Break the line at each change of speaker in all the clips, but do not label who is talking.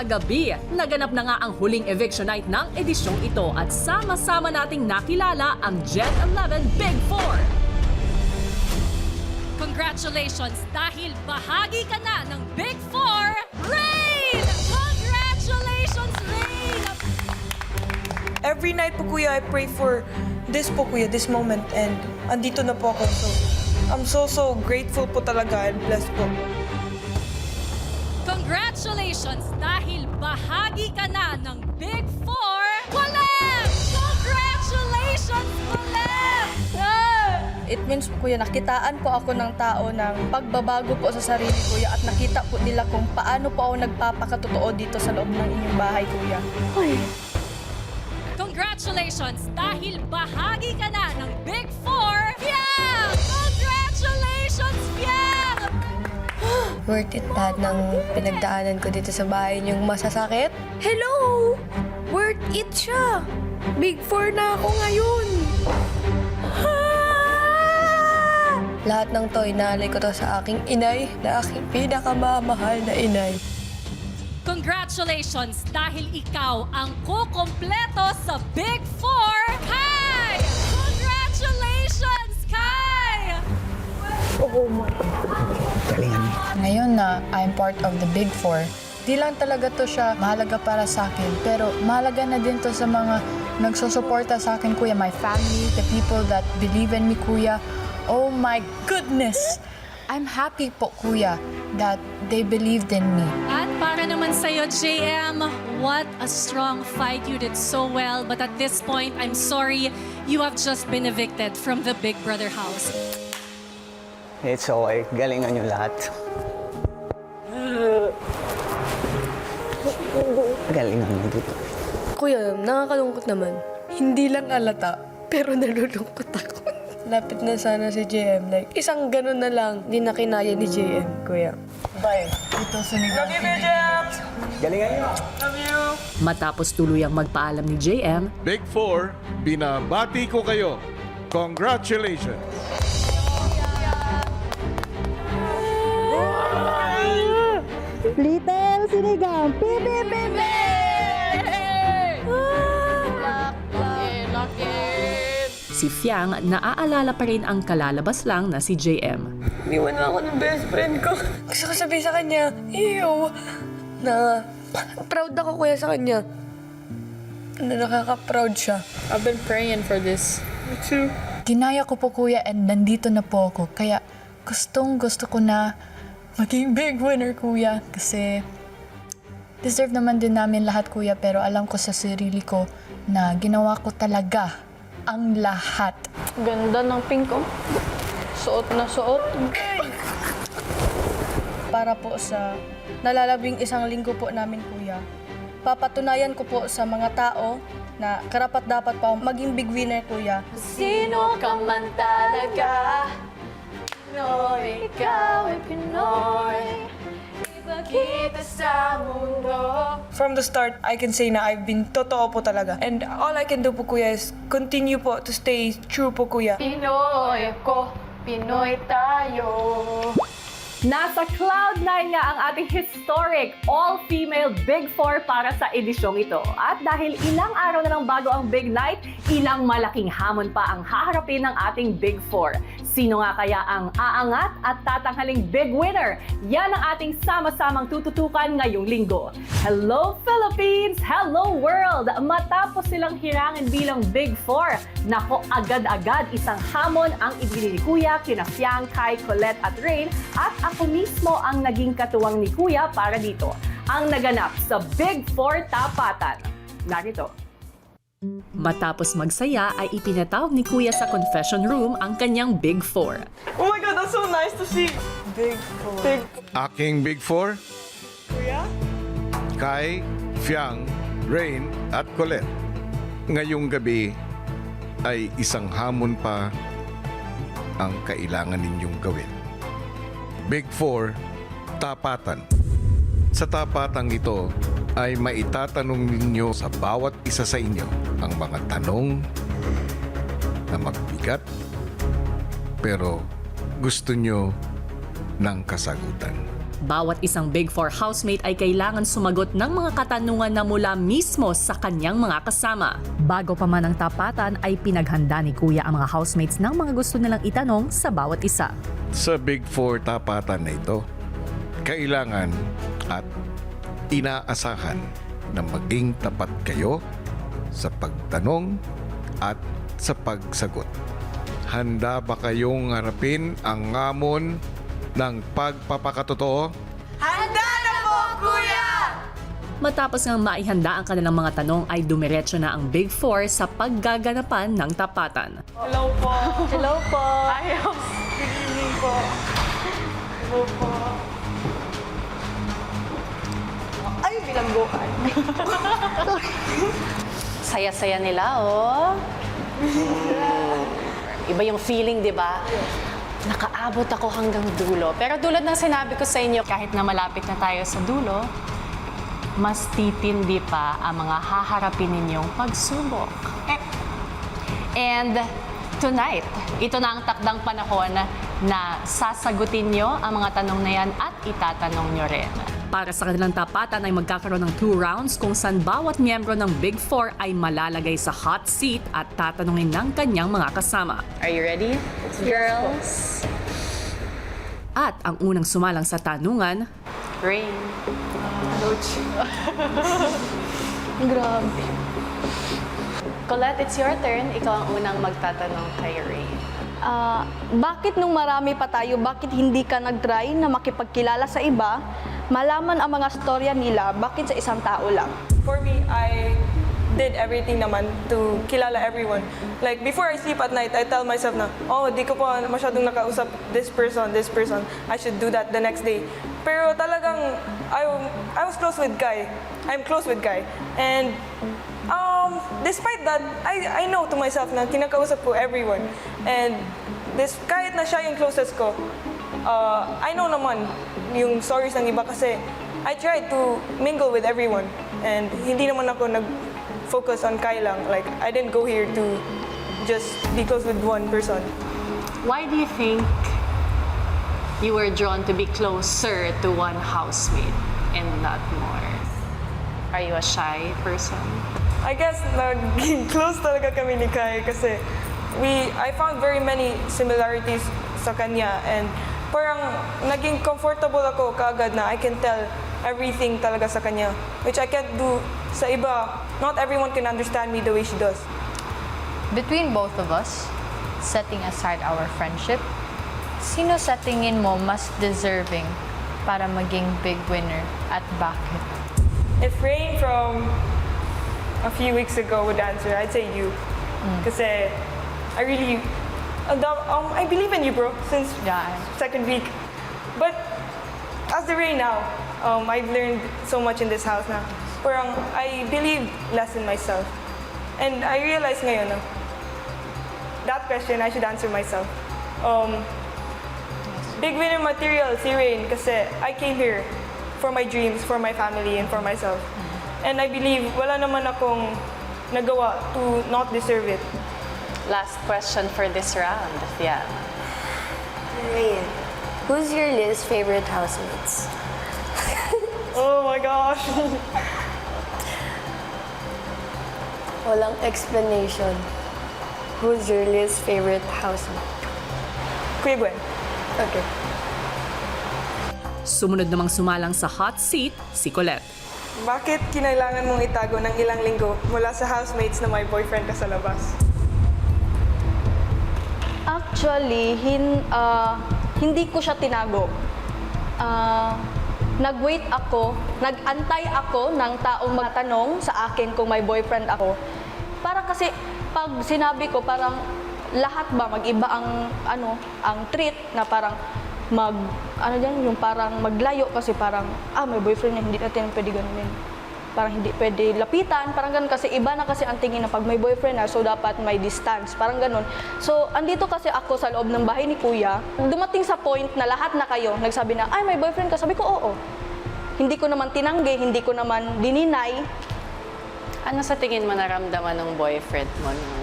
Kagabi, naganap na nga ang huling eviction night ng edisyong ito at sama-sama nating nakilala ang Gen 11 Big Four. Congratulations dahil bahagi ka na ng Big Four, Rain! Congratulations, Rain!
Every night po kuya, I pray for this po kuya, this moment, and andito na po ako. So, I'm so grateful po talaga and blessed po.
Congratulations dahil bahagi ka na ng Big Four, Colette! Congratulations, Colette!
It means po kuya, nakitaan po ako ng tao ng pagbabago po sa sarili kuya at nakita po nila kung paano po ako nagpapakatotoo dito sa loob ng inyong bahay kuya.
Congratulations dahil bahagi ka na ng Big Four, Fiang! Congratulations, Fiang!
Worth it lahat ng pinagdaanan ko dito sa bahay niyong masasakit? Hello! Worth it siya! Big Four na ako ngayon! Lahat ng to, inaalay ko to sa aking inay, na aking pinakamamahal na inay.
Congratulations dahil ikaw ang kukumpleto sa Big Four, Kai! Congratulations, Kai!
Ngayon na I'm part of the Big Four, di lang talaga to siya mahalaga para sa akin, pero mahalaga na din to sa mga nagsusuporta sa akin, kuya. My family, the people that believe in me, kuya. Oh my goodness! I'm happy po, kuya, that they believed in me.
At para naman sa'yo, JM, what a strong fight. You did so well, but at this point, I'm sorry, you have just been evicted from the Big Brother house.
It's okay. Galingan nyo lahat. Galingan nyo dito.
Kuya, nakakalungkot naman. Hindi lang alata, pero nalulungkot ako. Lapit na sana si JM. Like, isang ganun na lang, di na kinaya ni JM, kuya.
Bye. Ito sinigang.
Galingan nyo.
Matapos tuluyang magpaalam ni JM,
Big Four, binabati ko kayo. Congratulations!
Little Sinigang, pipi pipi!
si Fiang naaalala pa rin ang kalalabas lang na si JM.
Iwan na ako ng best friend ko. Gusto ko sabihin sa kanya, ew, na proud ako kuya sa kanya. Na nakaka-proud siya.
I've been praying for this. Me too.
Ginaya ko po, kuya, and nandito na po ako. Kaya gusto ko na maging big winner, kuya. Kasi deserve naman din namin lahat, kuya. Pero alam ko sa sarili ko na ginawa ko talaga ang lahat.
Ganda ng pink ko. Suot na suot. Para po sa nalalabing isang linggo po namin, kuya, papatunayan ko po sa mga tao na karapat-dapat pa maging big winner, kuya.
Sino ka man talaga? Pinoy, ikaw ay Pinoy. Iba kita sa mundo.
From the start, I can say na I've been totoo po talaga. And all I can do po kuya is continue po to stay true po kuya.
Pinoy ako, Pinoy tayo.
Nasa Cloud9 nga ang ating historic all-female Big Four para sa edisyong ito. At dahil ilang araw na lang bago ang Big Night, ilang malaking hamon pa ang haharapin ng ating Big Four. Sino nga kaya ang aangat at tatanghaling big winner? Yan ang ating sama-samang tututukan ngayong linggo. Hello Philippines! Hello world! Matapos silang hirangin bilang Big Four, nako agad-agad isang hamon ang ibigay ni Kuya kina Fiang, Kai, Colette at Rain, at ako mismo ang naging katuwang ni Kuya para dito. Ang naganap sa Big Four tapatan. Narito. Matapos magsaya ay ipinatawag ni Kuya sa confession room ang kanyang Big Four.
Oh my God, that's so nice to see.
Big Four.
Aking Big Four,
Kuya?
Kai, Fiang, Rain at Colette. Ngayong gabi ay isang hamon pa ang kailangan ninyong gawin. Big Four, tapatan. Sa tapatang ito ay maitatanong ninyo sa bawat isa sa inyo ang mga tanong na magbigat pero gusto nyo ng kasagutan.
Bawat isang Big Four housemate ay kailangan sumagot ng mga katanungan na mula mismo sa kanyang mga kasama. Bago pa man ang tapatan ay pinaghanda ni Kuya ang mga housemates ng mga gusto nilang itanong sa bawat isa.
Sa Big Four tapatan na ito, kailangan at inaasahan na maging tapat kayo sa pagtanong at sa pagsagot. Handa ba kayong harapin ang ngamon ng pagpapakatotoo?
Handa na po, Kuya!
Matapos ngang maihanda ang kanilang mga tanong ay dumiretso na ang Big Four sa paggaganapan ng tapatan.
Hello po.
Hello po.
Ayos. Good evening po. Hello po. Ay, bilangguan.
Saya-saya nila, oh. Iba yung feeling, di ba? Nakaabot ako hanggang dulo. Pero tulad ng sinabi ko sa inyo, kahit na malapit na tayo sa dulo, mas titindi pa ang mga haharapin ninyong pagsubok. And tonight, ito na ang takdang panahon na sasagutin nyo ang mga tanong na yan at itatanong nyo rin.
Para sa kanilang tapatan ay magkakaroon ng 2 rounds kung saan bawat miyembro ng Big Four ay malalagay sa hot seat at tatanungin ng kanyang mga kasama.
Are you ready, girls?
At ang unang sumalang sa tanungan,
Rain.
Grabe.
Colette, it's your turn. Ikaw ang unang magtatanong kay Rain.
Bakit nung marami pa tayo, bakit hindi ka nag-try na makipagkilala sa iba, malaman ang mga storya nila, bakit sa isang tao lang?
For me, I did everything naman to kilala everyone. Like, before I sleep at night, I tell myself na, oh, di ko pa masyadong nakausap this person. I should do that the next day. Pero talagang, I was close with Kai. I'm close with Kai. And despite that, I know to myself na kinakausap ko everyone. And kahit na siya yung closest ko, I know naman yung stories ng iba kasi I tried to mingle with everyone. And hindi naman ako nag-focus on Kai lang. Like, I didn't go here to just be close with one person.
Why do you think you were drawn to be closer to one housemate and not more? Are you a shy person?
I guess naging close talaga kami ni Kai kasi I found very many similarities sa kanya and parang naging comfortable ako kaagad na I can tell everything talaga sa kanya, which I can't do sa iba. Not everyone can understand me the way she does.
Between both of us, setting aside our friendship, sino sa tingin mo mas deserving para maging big winner at bakit?
If Rain from a few weeks ago would answer, I'd say you. Kasi I really, I believe in you, bro, since second week. But as the Rain now, I've learned so much in this house na parang I believe less in myself. And I realize ngayon na that question I should answer myself. Big winner material si Rain kasi I came here for my dreams, for my family, and for myself. And I believe wala naman akong nagawa to not deserve it.
Last question for this round. Yeah.
Rain, who's your least favorite housemates?
Oh my gosh!
Walang explanation. Who's your least favorite housemate?
Kuya Gwen.
Okay.
sumunod namang sumalang sa hot seat si Colette.
Bakit kinailangan mong itago ng ilang linggo mula sa housemates na may boyfriend ka sa labas?
Actually, hindi ko siya tinago. Nag-wait ako, nag-antay ako ng taong magtanong sa akin kung may boyfriend ako. Para kasi pag sinabi ko parang lahat ba mag-iba ang treat na parang yung parang maglayo kasi parang may boyfriend niya, hindi natin pwede ganunin. Parang hindi pwede lapitan, parang ganun kasi iba na kasi ang tingin na pag may boyfriend na, so dapat may distance, parang ganun. So, andito kasi ako sa loob ng bahay ni Kuya, dumating sa point na lahat na kayo nagsabi na, may boyfriend ka, sabi ko, oo. Hindi ko naman tinanggi, hindi ko naman dininay.
Ano sa tingin mo naramdaman ng boyfriend mo nung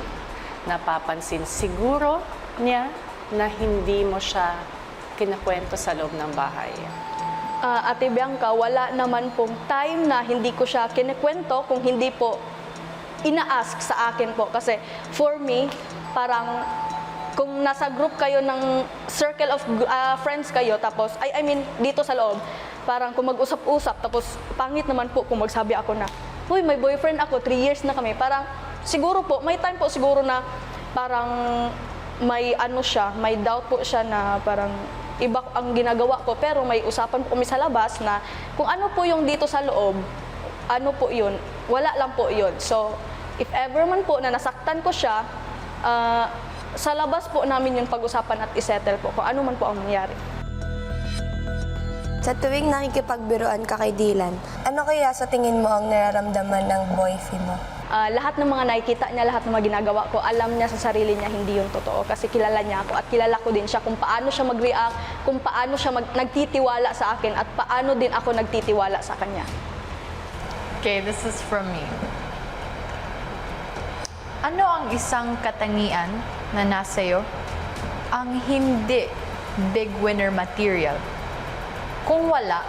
napapansin siguro niya na hindi mo siya kinakwento sa loob ng bahay?
Ate Bianca, wala naman pong time na hindi ko siya kinikwento kung hindi po ina-ask sa akin po. Kasi for me, parang kung nasa group kayo ng circle of friends kayo, tapos, I mean, dito sa loob, parang kung mag-usap-usap, tapos pangit naman po kung magsabi ako na, "Uy, may boyfriend ako, 3 years na kami." Parang siguro po, may time po siguro na parang may ano siya, may doubt po siya na parang iba ang ginagawa ko, pero may usapan po kami sa labas na kung ano po yung dito sa loob, ano po yun, wala lang po yun. So, if ever man po na nasaktan ko siya, sa labas po namin yung pag-usapan at isettle po kung ano man po ang nangyari.
Sa tuwing nakikipagbiruan ka kay Dylan, ano kaya sa tingin mo ang nararamdaman ng boyfriend mo?
Lahat ng mga nakikita niya, lahat ng mga ginagawa ko, alam niya sa sarili niya hindi yung totoo kasi kilala niya ako at kilala ko din siya kung paano siya mag-react, kung paano siya nagtitiwala sa akin at paano din ako nagtitiwala sa kanya.
Okay, this is from me. Ano ang isang katangian na nasa'yo ang hindi big winner material? Kung wala,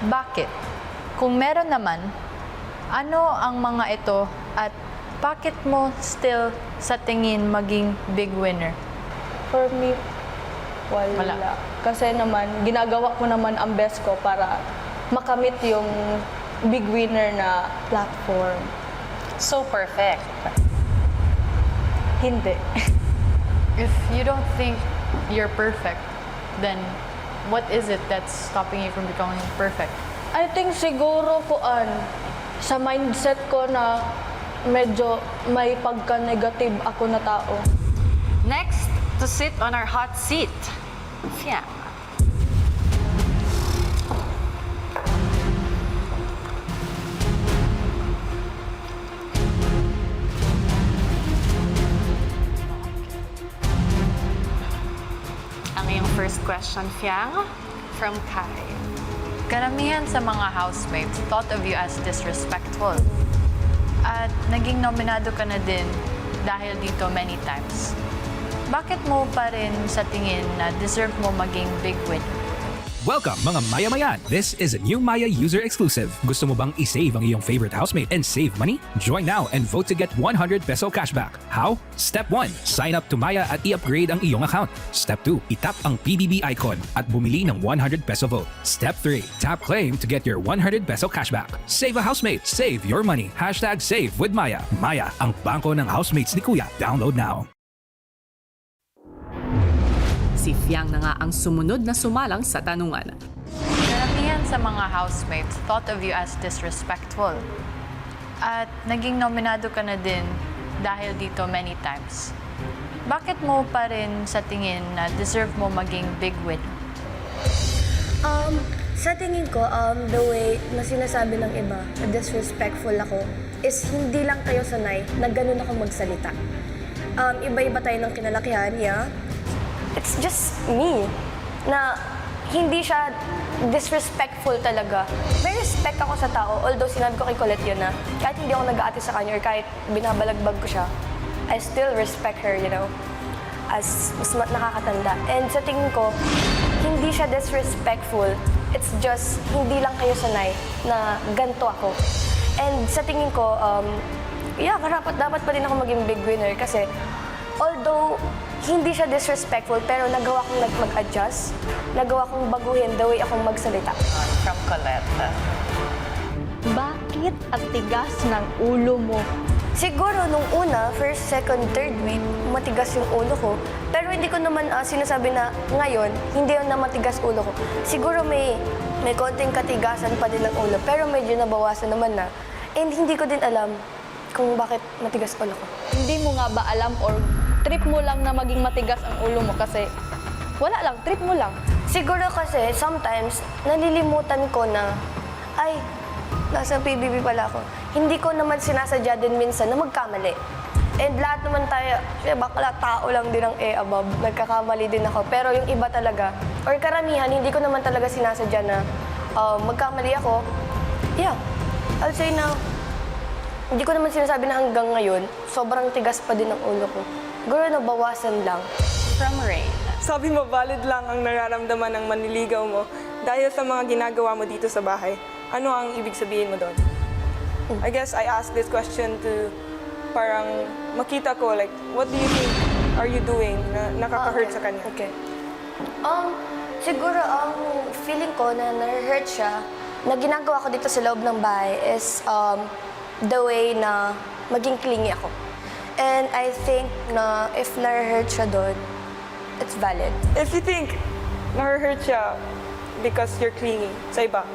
bakit? Kung meron naman, ano ang mga ito at bakit mo still sa tingin maging big winner?
For me, wala.
Wala.
Kasi naman, ginagawa ko naman ang best ko para makamit yung big winner na platform.
So perfect.
Hindi.
If you don't think you're perfect, then what is it that's stopping you from becoming perfect?
I think siguro sa mindset ko na medyo may pagka-negative ako na tao.
Next, to sit on our hot seat, Fiang. Ang iyong first question, Fiang, from Kai.
Karamihan sa mga housemates thought of you as disrespectful. At naging nominado ka na din dahil dito many times. Bakit mo pa rin sa tingin na deserve mo maging big winner?
Welcome mga Maya-Mayan! This is a new Maya user exclusive. Gusto mo bang i-save ang iyong favorite housemate and save money? Join now and vote to get 100 peso cashback. How? Step 1. Sign up to Maya at i-upgrade ang iyong account. Step 2. Itap ang PBB icon at bumili ng 100 peso vote. Step 3. Tap claim to get your 100 peso cashback. Save a housemate. Save your money. #save with Maya. Maya, ang bangko ng housemates ni Kuya. Download now.
Si Fiang na nga ang sumunod na sumalang sa tanungan.
Karamihan sa mga housemates thought of you as disrespectful. At naging nominado ka na din dahil dito many times. Bakit mo pa rin sa tingin na deserve mo maging big winner?
Sa tingin ko, the way na sinasabi ng iba na disrespectful ako is hindi lang kayo sanay na ganun ako magsalita. Iba-iba tayo ng kinalakihan, yeah? It's just me na hindi siya disrespectful talaga. May respect ako sa tao, although sinabi ko kay Colette yun na kahit hindi ako nag-aate sa kanya or kahit binabalagbag ko siya, I still respect her, you know, as mas nakakatanda. And sa tingin ko, hindi siya disrespectful. It's just, hindi lang kayo sanay na ganito ako. And sa tingin ko, dapat pa din ako maging big winner kasi although hindi siya disrespectful, pero nagawa kong mag-adjust, nagawa kong baguhin the way akong magsalita.
From Colette.
Bakit ang tigas ng ulo mo?
Siguro nung una, first, second, third week, matigas yung ulo ko. Pero hindi ko naman sinasabi na ngayon, hindi yun na matigas ulo ko. Siguro may konting katigasan pa din ng ulo, pero medyo nabawasan naman na. And hindi ko din alam kung bakit matigas ulo ko.
Hindi mo nga ba alam or trip mo lang na maging matigas ang ulo mo kasi wala lang, trip mo lang.
Siguro kasi sometimes nalilimutan ko na, ay, nasa PBB pala ako. Hindi ko naman sinasadya din minsan na magkamali. And lahat naman tayo, bakla tao lang din ang above. Nagkakamali din ako. Pero yung iba talaga, or karamihan, hindi ko naman talaga sinasadya na magkamali ako. Yeah, I'll say na, hindi ko naman sinasabi na hanggang ngayon, sobrang tigas pa din ang ulo ko. Siguro nabawasan lang.
From Rain.
Sabi mo, valid lang ang nararamdaman ng manliligaw mo. dahil sa mga ginagawa mo dito sa bahay, ano ang ibig sabihin mo doon? I guess I asked this question to parang makita ko, like, what do you think are you doing na nakaka-hurt sa kanya?
Okay. Siguro ang feeling ko na na-hurt siya, na ginagawa ko dito sa loob ng bahay is the way na maging clingy ako. And I think na if na-hurt siya doon, it's valid.
If you think na-hurt siya because you're clingy sa iba,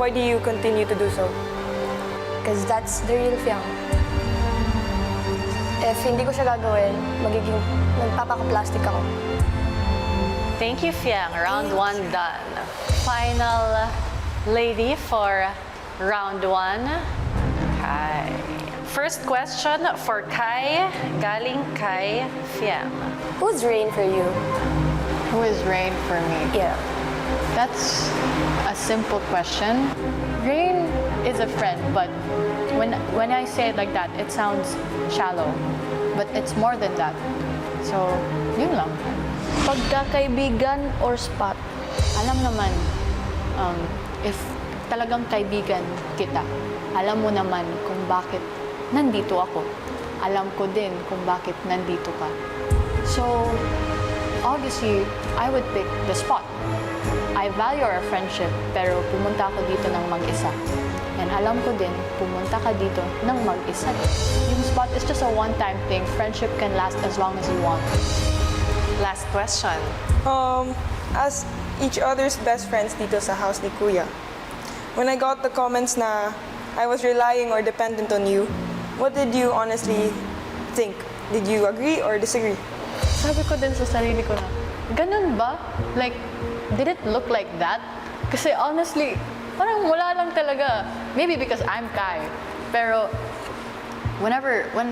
why do you continue to do so?
Because that's the real Fiang. If hindi ko siya gagawin, magpapaka-plastic ako.
Thank you, Fiang. Round 1 done. Final lady for round 1. Kai. First question for Kai, galing kay Fiang.
Who's Rain for you?
Who is Rain for me?
Yeah.
That's a simple question. Rain is a friend, but when I say it like that, it sounds shallow. But it's more than that. So, yun lang.
Pagkakaibigan or spot?
Alam naman, if talagang kaibigan kita, alam mo naman kung bakit nandito ako. Alam ko din kung bakit nandito ka. So, obviously, I would pick the spot. I value our friendship, pero pumunta ako dito ng mag-isa. And alam ko din, pumunta ka dito ng mag-isa. Yung spot is just a one-time thing. Friendship can last as long as you want.
Last question.
As each other's best friends dito sa house ni Kuya, when I got the comments na I was relying or dependent on you, what did you honestly think? Did you agree or disagree?
Sabi ko din sa sarili ko na, ganun ba? Like, did it look like that? Kasi honestly, parang wala lang talaga. Maybe because I'm Kai. Pero, when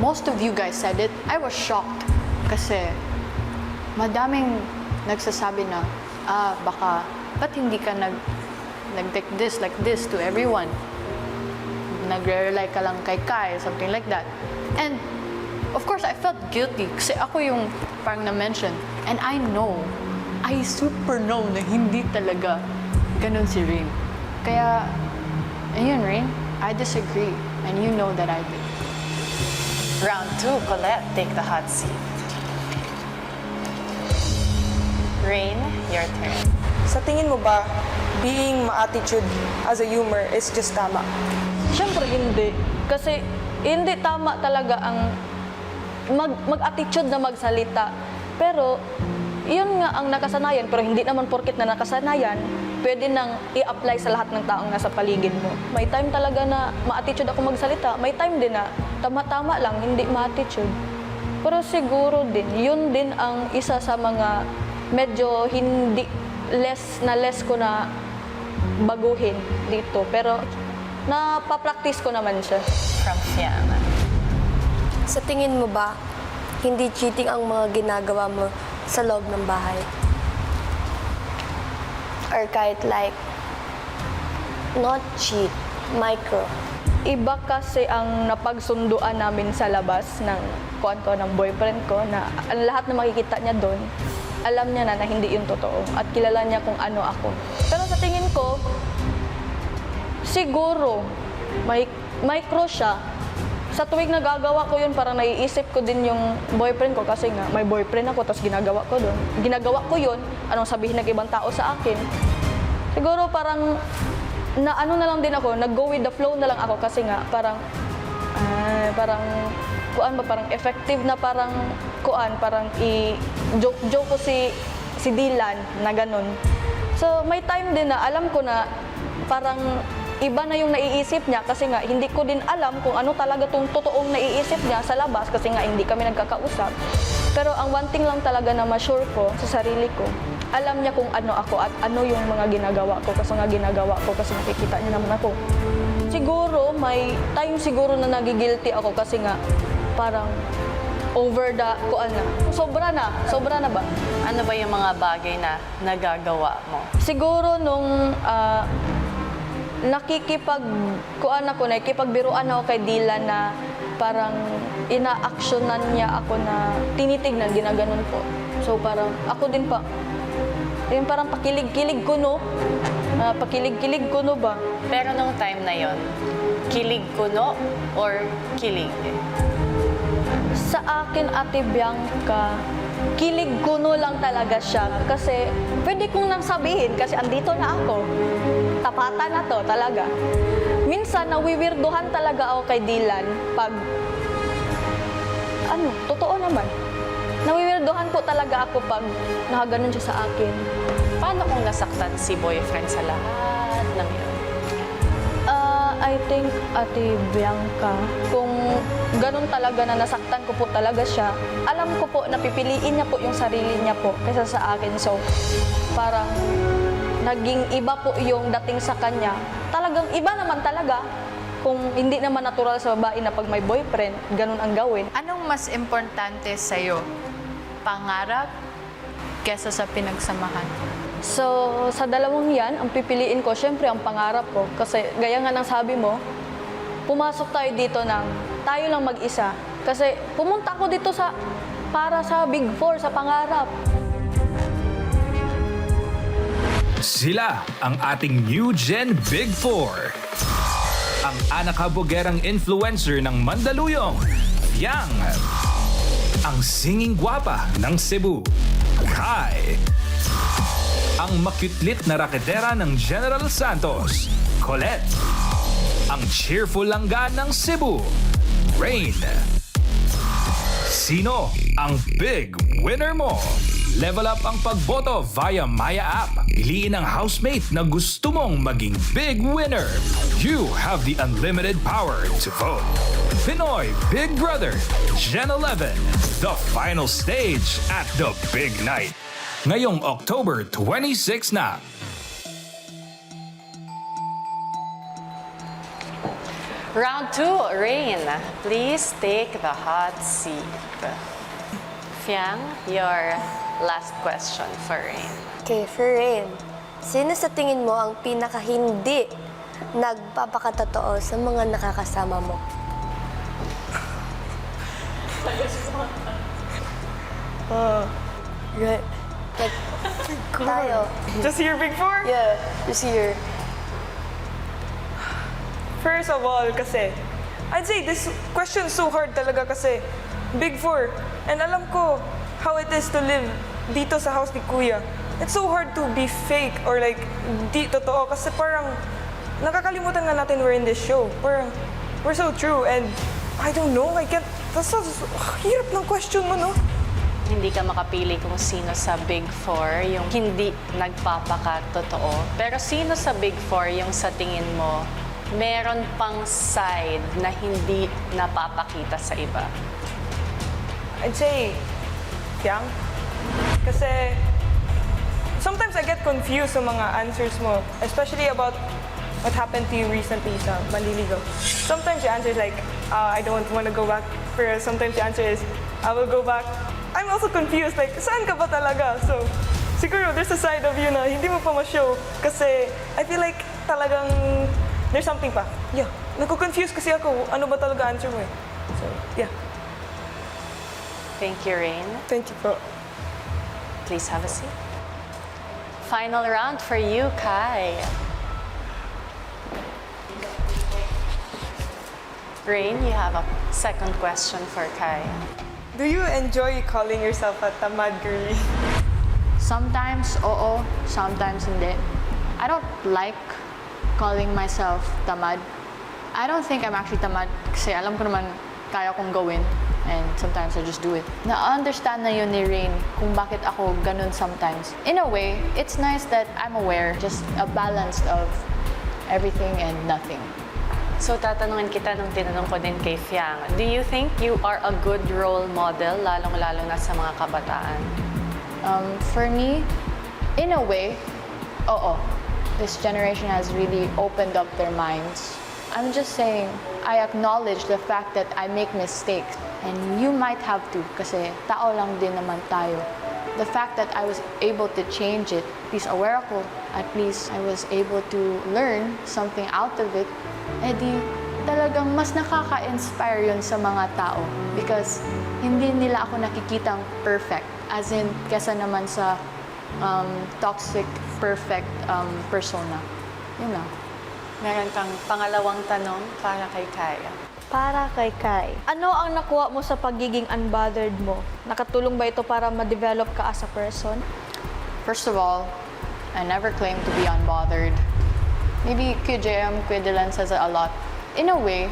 most of you guys said it, I was shocked. Kasi, madaming nagsasabi na, ba't hindi ka nag-take this like this to everyone? Nagre-rely ka lang kay Kai, something like that. And, of course, I felt guilty kasi ako yung parang na-mention. And I super know na hindi talaga ganun si Rain. Kaya, ayun, Rain, I disagree. And you know that I do.
Round 2, Colette, take the hot seat. Rain, your turn.
Sa tingin mo ba, being ma-attitude as a humor is just tama?
Siyempre hindi. Kasi hindi tama talaga ang mag-attitude na magsalita. Pero, yun nga ang nakasanayan. Pero hindi naman porket na nakasanayan, pwede nang i-apply sa lahat ng taong nasa paligid mo. May time talaga na ma-attitude ako magsalita. May time din na tama-tama lang, hindi ma-attitude. Pero siguro din, yun din ang isa sa mga medyo hindi less ko na baguhin dito. Pero napapractice ko naman siya.
From Fiana.
Sa tingin mo ba, hindi cheating ang mga ginagawa mo sa loob ng bahay? Or kahit like, not cheat, micro?
Iba kasi ang napagsunduan namin sa labas ng ng boyfriend ko na ang lahat na makikita niya doon, alam niya na hindi yun totoo at kilala niya kung ano ako. Pero sa tingin ko, siguro may micro siya. Sa tuwing nagagawa ko yun, parang naiisip ko din yung boyfriend ko kasi nga may boyfriend ako tapos ginagawa ko yun, anong sabihin ng ibang tao sa akin. Siguro parang na ano na lang din ako, nag-go with the flow na lang ako kasi nga parang parang effective na parang i-joke ko si Dylan na ganun. So may time din na alam ko na parang iba na yung naiisip niya kasi nga hindi ko din alam kung ano talaga tong totoong naiisip niya sa labas kasi nga hindi kami nagkakausap. Pero ang one thing lang talaga na ma-sure ko sa sarili ko, alam niya kung ano ako at ano yung mga ginagawa ko kasi nakikita niya naman ako. Siguro may time siguro na nagigilty ako kasi nga parang over the sobra na ba?
Ano ba yung mga bagay na nagagawa mo?
Siguro nung nakikipagbiruan ako kay Dylan na parang ina-actionan niya ako na tinitignan, ginaganon ko. So parang ako din pa, Yung parang pakilig-kilig kuno. Pakilig-kilig kuno ba?
Pero nung time na yon, kilig kuno or kilig?
Sa akin, Ate Bianca, kilig kuno lang talaga siya. Kasi pwede kong nang sabihin kasi andito na ako. Tapatan na to talaga. Minsan, nawiwirduhan talaga ako kay Dylan pag, totoo naman. Nawiwirduhan po talaga ako pag nakaganon siya sa akin.
Paano kung nasaktan si boyfriend sa lahat ng yun?
I think, Ate Bianca, kung ganun talaga na nasaktan ko po talaga siya, alam ko po na pipiliin niya po yung sarili niya po kaysa sa akin. So, parang naging iba po yung dating sa kanya. Talagang iba naman talaga. Kung hindi naman natural sa babae na pag may boyfriend, ganun ang gawin.
Anong mas importante sa'yo? Pangarap kesa sa pinagsamahan?
So, sa dalawang yan, ang pipiliin ko, syempre ang pangarap ko. Kasi gaya nga ng sabi mo, pumasok tayo dito ng tayo lang mag-isa. Kasi pumunta ako dito para sa Big Four, sa pangarap.
Sila ang ating New Gen Big Four. Ang anakabugerang influencer ng Mandaluyong, Yang. Ang singing gwapa ng Cebu, Kai. Ang makitlit na raketera ng General Santos, Colette. Ang cheerful langga ng Cebu, Rain. Sino ang big winner mo? Level up ang pagboto via Maya app. Piliin ang housemate na gusto mong maging big winner. You have the unlimited power to vote. Pinoy Big Brother, Gen 11, the final stage at the big night. Ngayong October 26 na.
Round 2, Rain. Please take the hot seat. Fiang, your last question for Rain.
Okay, for Rain, sino sa tingin mo ang pinaka-hindi nagpapakatotoo sa mga nakakasama mo?
Right.
Like, tayo.
Just your Big Four?
Yeah, just here.
First of all, kasi, I'd say this question is so hard talaga kasi Big Four. And alam ko how it is to live dito sa house ni Kuya. It's so hard to be fake or like, di totoo. Kasi parang, nakakalimutan nga natin we're in this show. Parang, we're so true. And, I don't know, I can't, hirap ng question mo, no?
Hindi ka makapili kung sino sa Big Four yung hindi nagpapakatotoo. Pero sino sa Big Four yung sa tingin mo meron pang side na hindi napapakita sa iba?
I'd say, Yang. Kasi, sometimes I get confused sa mga answers mo, especially about what happened to you recently sa Manliligaw. Sometimes your answer is like, I don't want to go back. Pero sometimes your answer is, I will go back. I'm also confused, like, saan ka ba talaga? So, siguro, there's a side of you na hindi mo pa ma-show. Kasi, I feel like talagang there's something pa. Yeah. Nagko-confuse kasi ako, ano ba talaga answer mo eh. So, yeah.
Thank you, Rain.
Thank you po.
Please have a seat. Final round for you, Kai. Rain, you have a second question for Kai.
Do you enjoy calling yourself a tamad girly?
Sometimes, oo. Sometimes, hindi. I don't like calling myself tamad. I don't think I'm actually tamad kasi alam ko naman kaya kong gawin and sometimes I just do it. Na-understand na yun ni Rain kung bakit ako ganun sometimes. In a way, it's nice that I'm aware, just a balance of everything and nothing.
So tatanungin kita nung tinanong ko din kay Fiang, do you think you are a good role model, lalong-lalo na sa mga kabataan?
For me, in a way, oo. This generation has really opened up their minds. I'm just saying, I acknowledge the fact that I make mistakes. And you might have to, kasi tao lang din naman tayo. The fact that I was able to change it, at least aware ako, at least I was able to learn something out of it, edi talagang mas nakaka-inspire yun sa mga tao. Because hindi nila ako nakikitang perfect. As in, kesa naman sa toxic, perfect persona. Yun lang.
Meron kang pangalawang tanong para kay Kaya.
Para kay Kai, ano ang nakuha mo sa pagiging unbothered mo? Nakatulong ba ito para ma-develop ka as a person?
First of all, I never claimed to be unbothered. Maybe QJM, Dylan says it a lot. In a way,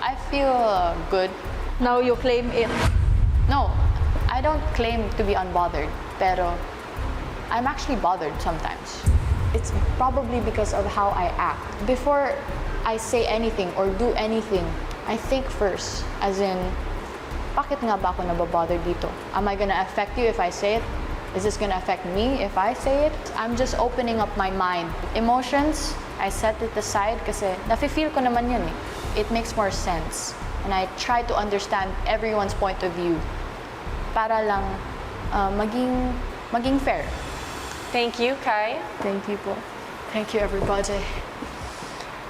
I feel good.
Now you claim it.
No, I don't claim to be unbothered, pero I'm actually bothered sometimes. It's probably because of how I act. Before I say anything or do anything, I think first, as in, bakit nga ba ako nababother dito? Am I gonna affect you if I say it? Is this gonna affect me if I say it? I'm just opening up my mind. Emotions, I set it aside kasi nafe-feel ko naman yun eh. It makes more sense. And I try to understand everyone's point of view para lang maging fair.
Thank you, Kai.
Thank you po. Thank you, everybody.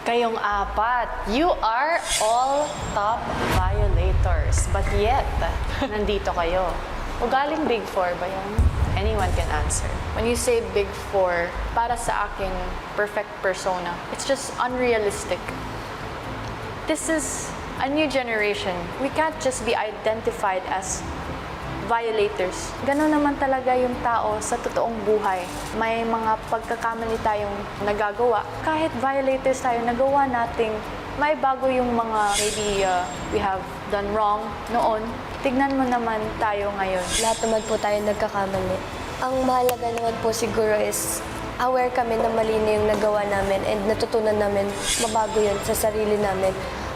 Kayong apat, you are all top violators. But yet, nandito kayo. Ugaling Big Four ba yan? Anyone can answer.
When you say Big Four, para sa akin, perfect persona, it's just unrealistic. This is a new generation. We can't just be identified as violators. Ganon naman talaga yung tao sa totoong buhay. May mga pagkakamali tayong nagagawa. Kahit violators tayo, nagawa nating may bago yung mga maybe we have done wrong noon. Tignan mo naman tayo ngayon.
Lahat naman po tayo nagkakamali. Ang mahalaga naman po siguro is aware kami na mali na yung nagawa namin and natutunan namin mabago yun sa sarili namin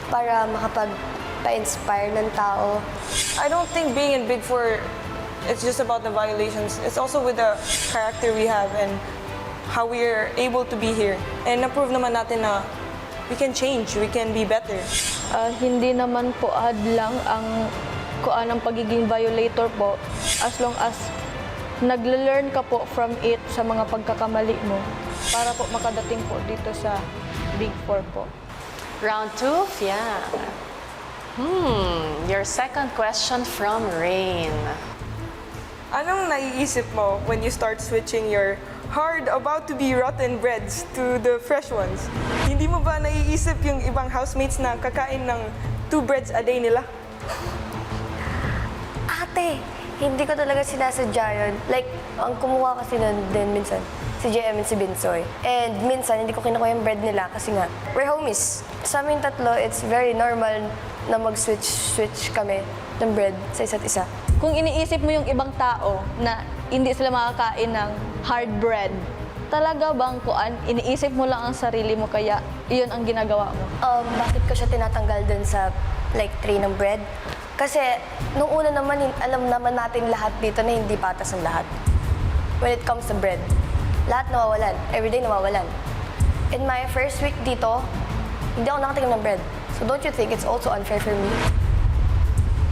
para makapag-pa-inspire ng tao.
I don't think being in Big Four, it's just about the violations. It's also with the character we have and how we are able to be here. And na-prove naman natin na we can change, we can be better.
Hindi naman po hadlang ang kuan ng pagiging violator po as long as nagle-learn ka po from it sa mga pagkakamali mo para po makadating po dito sa Big Four po.
Round 2, Fiang. Your second question from Rain.
Anong naiisip mo when you start switching your hard, about to be rotten breads to the fresh ones? Hindi mo ba naiisip yung ibang housemates na kakain ng 2 breads a day nila?
Ate, hindi ko talaga sinasadya yun. Like, ang kumuha kasi nun din minsan, si JM and si Binsoy. And minsan, hindi ko kinukuha yung bread nila kasi nga, we're homies. Sa aming tatlo, it's very normal na mag-switch kami ng bread sa isa't isa.
Kung iniisip mo yung ibang tao na hindi sila makakain ng hard bread, talaga bang kuan, iniisip mo lang ang sarili mo kaya iyon ang ginagawa mo?
Bakit ko siya tinatanggal dun sa like tray ng bread? Kasi nung una naman, alam naman natin lahat dito na hindi patas ang lahat. When it comes to bread, lahat nawawalan. Everyday nawawalan. In my first week dito, hindi ako nakatingin ng bread. So don't you think it's also unfair for me?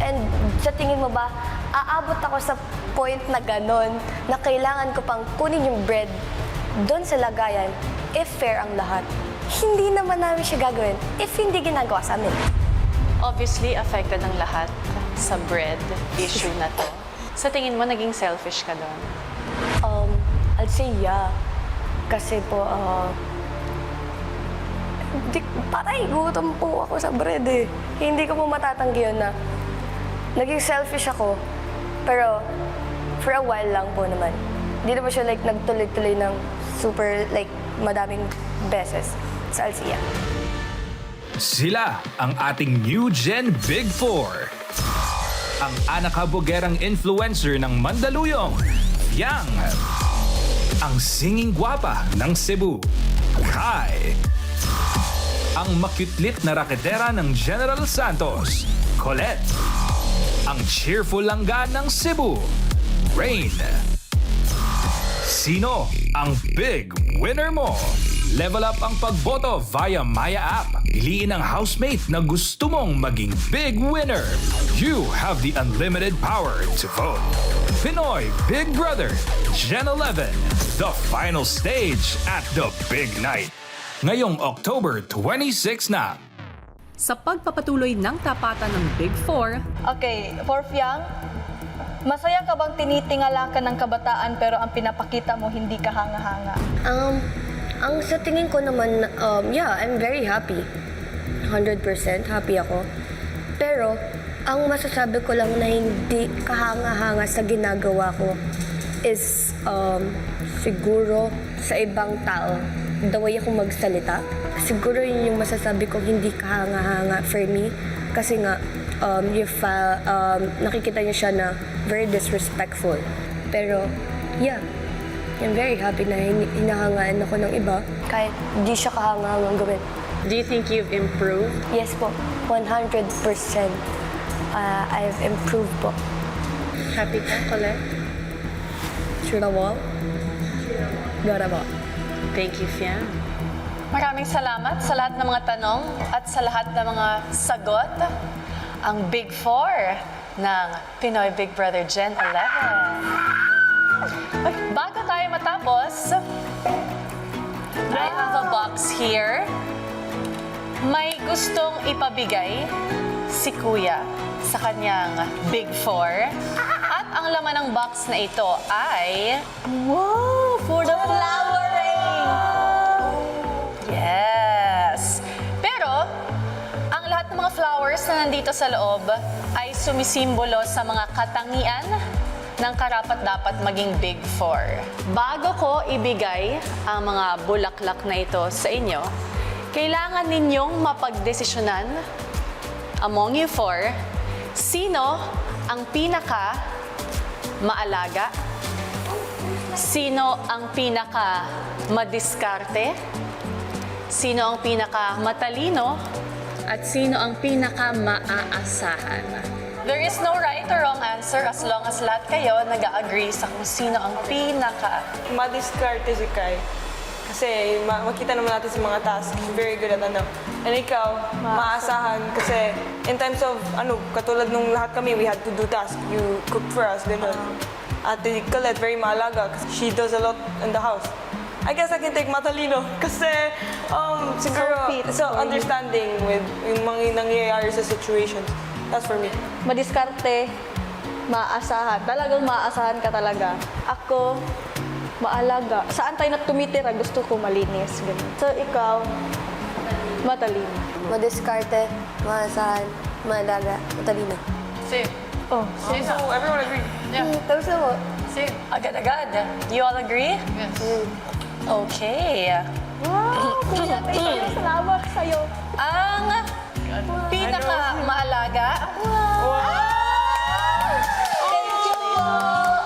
And sa tingin mo ba, aabot ako sa point na ganon na kailangan ko pang kunin yung bread doon sa lagayan if fair ang lahat? Hindi naman namin siya gagawin if hindi ginagawa sa amin.
Obviously, affected ang lahat sa bread issue na to. Sa tingin mo, naging selfish ka doon?
I'd say yeah. Kasi po, patay, gutom po ako sa bread eh. Hindi ko po matatanggi yun na naging selfish ako, pero for a while lang po naman. Hindi naman siya like nagtuloy-tuloy ng super like madaming beses sa Alcia.
Sila ang ating New Gen Big Four. Ang anakabugerang influencer ng Mandaluyong, Fiang. Ang singing gwapa ng Cebu, Kai. Ang makitlit na raketera ng General Santos, Colette. Ang cheerful langga ng Cebu, Rain. Sino ang big winner mo? Level up ang pagboto via Maya app. Piliin ang housemate na gusto mong maging big winner. You have the unlimited power to vote. Pinoy Big Brother, Gen 11, the final stage at the big night. Ngayong October 26 na.
Sa pagpapatuloy ng tapatan ng Big Four,
Okay, for Fiang, Masaya ka bang tinitingala ka ng kabataan pero ang pinapakita mo hindi ka hanga-hanga?
Ang sa tingin ko naman, yeah, I'm very happy. 100% happy ako. Pero, ang masasabi ko lang na hindi kahanga-hanga sa ginagawa ko is siguro sa ibang tao. The way ako magsalita. Siguro yun yung masasabi ko hindi kahanga-hanga for me. Kasi nga, nakikita niyo siya na very disrespectful. Pero, yeah, I'm very happy na hinahangaan ako ng iba kahit di siya kahangahangang gawin.
Do you think you've improved?
Yes po, 100%. I've improved po.
Happy ka, Colette?
Sure na po? Gara po.
Thank you, Fian. Maraming salamat sa lahat ng mga tanong at sa lahat ng mga sagot. Ang Big Four ng Pinoy Big Brother Gen 11. Ay, bago tayo matapos, I have a box here. May gustong ipabigay si Kuya sa kanyang Big Four. At ang laman ng box na ito ay...
Wow! For the flowering!
Yes! Pero, ang lahat ng mga flowers na nandito sa loob ay sumisimbolo sa mga katangian ng karapat-dapat maging Big Four. Bago ko ibigay ang mga bulaklak na ito sa inyo, kailangan ninyong mapagdesisyonan among you four, sino ang pinaka maalaga, sino ang pinaka madiskarte, sino ang pinaka matalino, at sino ang pinaka maaasahan. There is no right or wrong answer as long as lahat kayo nag-agree sa kung sino ang pinaka.
Madiskarte si Kai. Kasi makita naman natin sa mga tasks, very good at ano. And ikaw, maasahan kasi in times of, katulad nung lahat kami, we had to do tasks. You cook for us, gano'n. At Colette, very maalaga kasi she does a lot in the house. I guess I can take matalino kasi siguro so understanding with yung mga nangyayari sa situations. That's for me.
Madiskarte, maaasahan. Talagang maaasahan ka talaga. Ako, maalaga. Saan tayo na tumitira, gusto ko malinis. Ganun. So, ikaw, matalino.
Madiskarte, maasahan, maalaga, matalino.
Same.
Oh,
Same.
So everyone agree?
Tapos na po.
Same. Agad-agad. You all agree? Yes. Okay.
wow! Kuya, salamat sa'yo.
Ang pinaka maalaga.
Thank you po.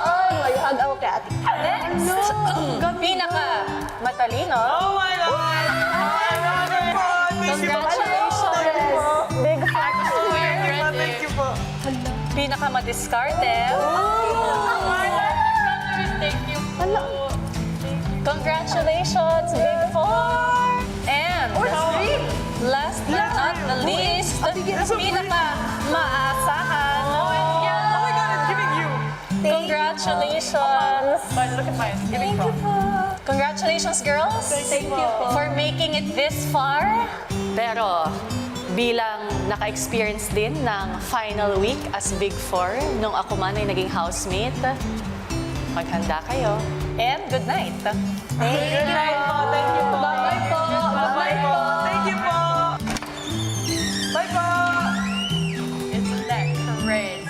Ay, mayahag ako kay ate.
Next. Pinaka matalino.
Oh my God! Oh my God!
Congratulations.
Big
Thank you po.
Pinaka madiskarte. Thank you. Congratulations, Big Four. And last but not the least, pinaka maaasahan.
Oh my God, it's giving you.
Congratulations.
But look at mine. Giving from.
Congratulations, girls.
Thank you po.
For making it this far. Pero bilang naka-experience din ng final week as Big Four, nung ako man ay naging housemate, maghanda kayo. And good night.
Good night po. Thank you po.
Bye po.
Bye po. Thank you po. Bye po.
It's next, Red.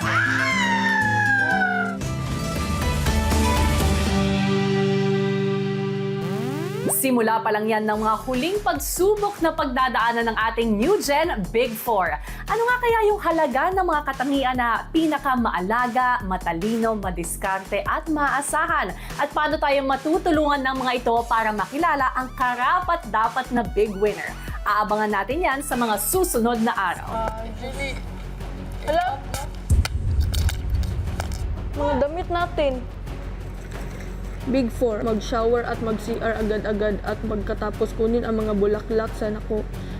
Simula pa lang yan ng mga huling pagsubok na pagdadaanan ng ating New Gen Big Four. Ano nga kaya yung halaga ng mga katangian na pinaka-maalaga, matalino, madiskarte at maaasahan? At paano tayo matutulungan ng mga ito para makilala ang karapat-dapat na big winner? Aabangan natin yan sa mga susunod na araw.
Hello? Mga damit natin.
Big Four, mag-shower at mag-CR agad-agad at magkatapos kunin ang mga bulaklak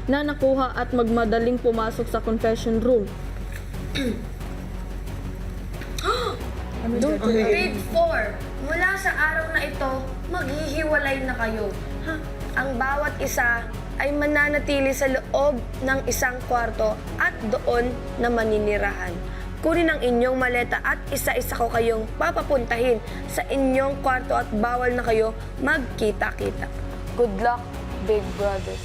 na nakuha at magmadaling pumasok sa confession room.
Big Four, mula sa araw na ito, maghihiwalay na kayo. Ang bawat isa ay mananatili sa loob ng isang kwarto at doon na maninirahan. kunin ang inyong maleta at isa-isa ko kayong papapuntahin sa inyong kwarto at bawal na kayo magkita-kita.
Good luck, big brother.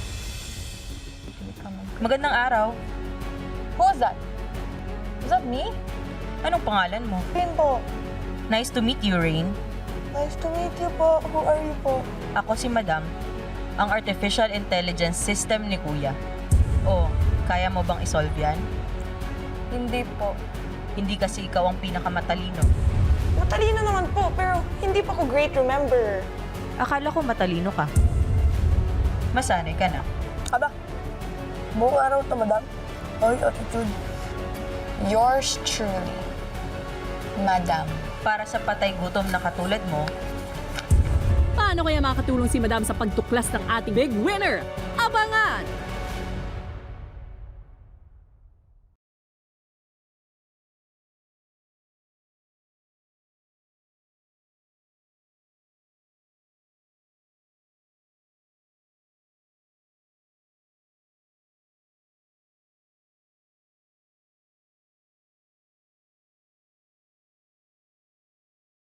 Magandang araw. Who was that? Was that me? Anong pangalan mo?
Rain po.
Nice to meet you, Rain.
Nice to meet you po. Who are you po?
Ako si Madam, ang Artificial Intelligence System ni Kuya. Oh, kaya mo bang isolve yan?
Hindi po.
Hindi kasi ikaw ang pinakamatalino.
Matalino naman po, pero hindi pa ko great remember.
Akala ko matalino ka. Masanay ka na.
Aba, buong araw to, madam. Oy, attitude.
Yours truly, Madam.
Para sa patay gutom na katulad mo,
Paano kaya makakatulong si Madam sa pagtuklas ng ating big winner? Abangan!